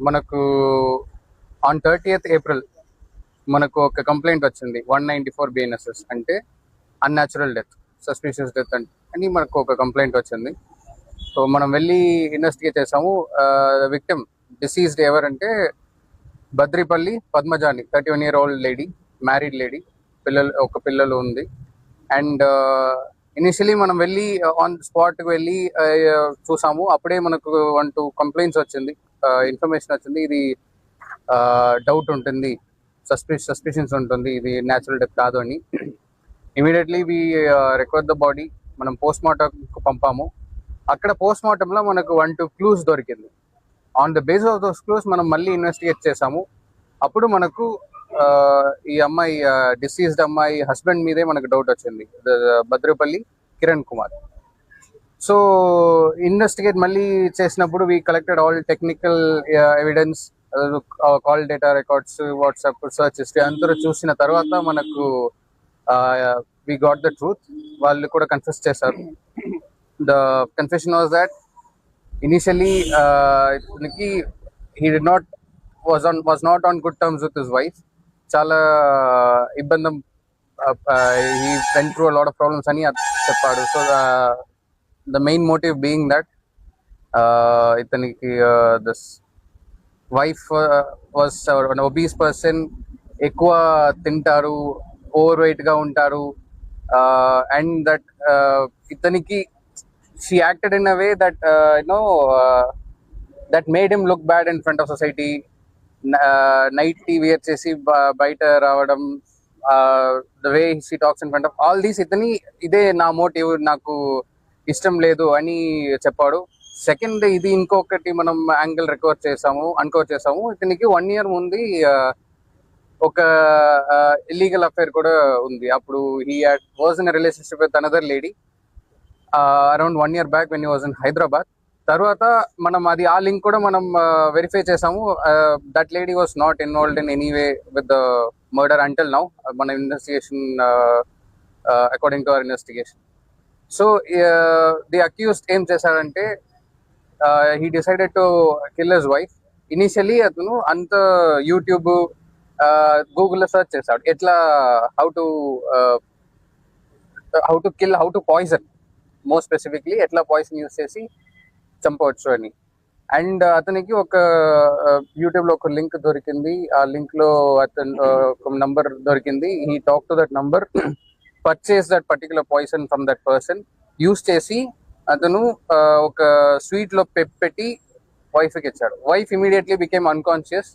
మనకు on 30th April మనకు ఒక కంప్లైంట్ వచ్చింది 194 BNSS అంటే అన్యాచురల్ డెత్, సస్పిషియస్ డెత్ అని మనకు ఒక కంప్లైంట్ వచ్చింది. సో మనం వెళ్ళి ఇన్వెస్టిగేట్ చేసాము. విక్టిమ్ డిసీజ్డ్ ఎవరంటే బద్రిపల్లి పద్మజాని, 31-year-old లేడీ, మ్యారీడ్ లేడీ, పిల్లలు ఉంది. అండ్ ఇనిషియలీ మనం వెళ్ళి ఆన్ స్పాట్కి వెళ్ళి చూసాము. అప్పుడే మనకు 1-2 కంప్లైంట్స్ వచ్చింది, ఇన్ఫర్మేషన్ వచ్చింది, ఇది డౌట్ ఉంటుంది, సస్పిషన్స్ ఉంటుంది, ఇది న్యాచురల్ డెత్ కాదు అని. Immediately we recover the body, మనం పోస్ట్ మార్టంకు పంపాము. అక్కడ పోస్ట్ మార్టంలో మనకు 1-2 క్లూస్ దొరికింది. On the basis of those clues మనం మళ్ళీ ఇన్వెస్టిగేట్ చేసాము. అప్పుడు మనకు ఈ అమ్మాయి, డిసీజ్డ్ అమ్మాయి హస్బెండ్ మీదే మనకు డౌట్ వచ్చింది, భద్రపల్లి కిరణ్ కుమార్. సో ఇన్వెస్టిగేట్ మళ్ళీ చేసినప్పుడు we collected all technical evidence, call data records, WhatsApp search history అందరూ చూసిన తర్వాత మనకు వి గాట్ ద ట్రూత్. వాళ్ళు కూడా కన్ఫెస్ చేశారు. The confession was that initially he did not was not on good terms with his wife. చాలా ఇబ్బంది, he went through a lot of problems అని చెప్పాడు. So the main motive being that ఇతనికి this wife was an obese person, ఎక్కువ తింటారు, over weight గా ఉంటారు, and that ఇతనికి she acted in a way that that made him look bad in front of society. Night wear చేసి బయట రావడం, the way she talks in front of all these, ఇదే నా మోటివ్, నాకు ఇష్టం లేదు అని చెప్పాడు. సెకండ్, ఇది ఇంకొకటి మనం యాంగిల్ అన్కవర్ చేసాము. ఇతనికి 1 year ముందు ఒక ఇల్లీగల్ అఫైర్ కూడా ఉంది. అప్పుడు he was in a relationship with another lady around 1 year back when he was in Hyderabad. తర్వాత మనం ఆ లింక్ కూడా మనం వెరిఫై చేసాము. That lady was not involved in any way with the murder until now, మన investigation, according to our investigation. So the accused ఏం చేశాడంటే, he decided to kill his wife. Initially అతను అంత యూట్యూబ్, గూగుల్లో search చేశాడు, ఎట్లా how to kill, how to poison, more specifically ఎట్లా poison use చేసి చంపవచ్చు అని. అండ్ అతనికి ఒక యూట్యూబ్ లో ఒక లింక్ దొరికింది. ఆ లింక్ లో ఒక నంబర్ దొరికింది. He talk to that number, purchase that particular poison from that person. Use చేసి అతను ఒక స్వీట్ లో పెట్టి వైఫ్ కి ఇచ్చాడు. Wife immediately became unconscious.